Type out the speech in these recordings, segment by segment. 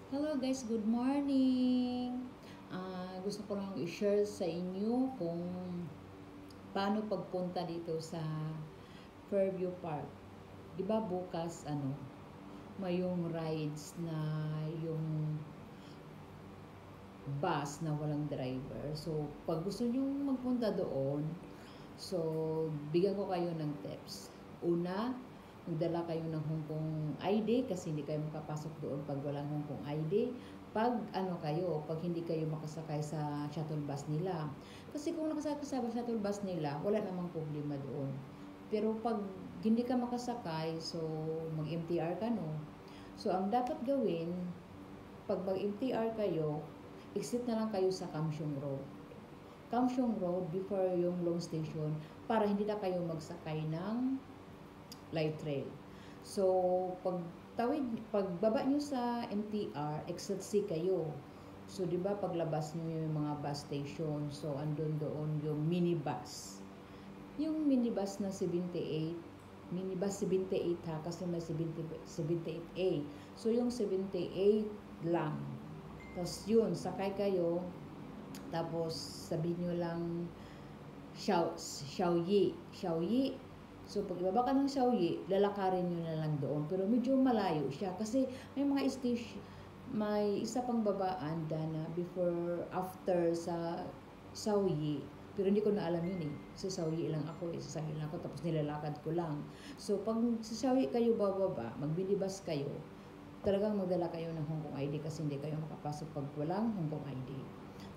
Hello guys, good morning! Gusto ko lang i-share sa inyo kung paano pagpunta dito sa Fairview Park. Di ba bukas may yung rides na yung bus na walang driver. So, pag gusto nyo magpunta doon, so, bigyan ko kayo ng tips. Una, magdala kayo ng Hong Kong ID kasi hindi kayo makapasok doon pag walang Hong Kong ID. Pag pag hindi kayo makasakay sa shuttle bus nila. Kasi kung nakasakay sa shuttle bus nila, wala namang problema doon. Pero pag hindi ka makasakay, so mag-MTR ka no. So ang dapat gawin, pag mag-MTR kayo, exit na lang kayo sa Kam Sheung Road. Kam Sheung Road before yung Long Station para hindi na kayo magsakay ng light rail. So, pagbaba nyo sa MTR, exit C kayo. So, di ba paglabas nyo yung mga bus station, so andun doon yung minibus. Yung minibus na 78, minibus 78 ha, kasi may 78A. So, yung 78 lang. Tapos yun, sakay kayo, tapos sabihin nyo lang Xiaoyi. So, pag ibaba ka ng Xiaoyi, lalakarin nyo na lang doon. Pero medyo malayo siya kasi may mga station, may isa pang babaan na after sa Xiaoyi. Pero hindi ko na alam yun eh. Sa Xiaoyi lang ako eh. Sa Xiaoyi lang ako, tapos nilalakad ko lang. So, pag sa Xiaoyi kayo bababa, magbilibas kayo, talagang magdala kayo ng Hong Kong ID kasi hindi kayo makapasok pag walang Hong Kong ID.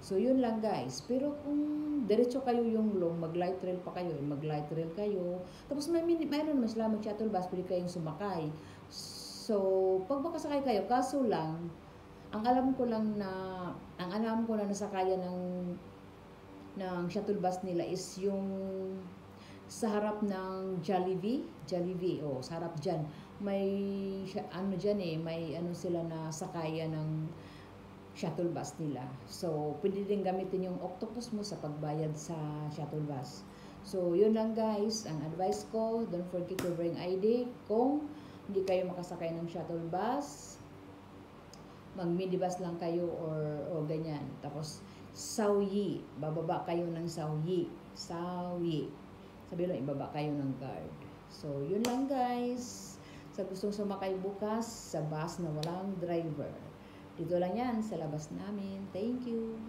So, yun lang guys. Pero kung diretso kayo yung long, mag-light rail pa kayo, mag-light rail kayo. Tapos mayroon naman sila mag-shuttle bus, pwede kayong sumakay. So, pag makasakay kayo, kaso lang, ang alam ko na nasakayan ng shuttle bus nila is yung sa harap ng Jollibee, sa harap dyan, may may sila na sakayan ng shuttle bus nila. So, pwede din gamitin yung octopus mo sa pagbayad sa shuttle bus. So, yun lang guys, ang advice ko, don't forget to bring ID. Kung hindi kayo makasakay ng shuttle bus, mag-minibus lang kayo or ganyan. Tapos, Xiaoyi, bababa kayo ng Xiaoyi. Sabi lang, ibaba kayo ng guard. So, yun lang guys. Sa gustong sumakay bukas sa bus na walang driver. Dito lang yan sa labas namin. Thank you.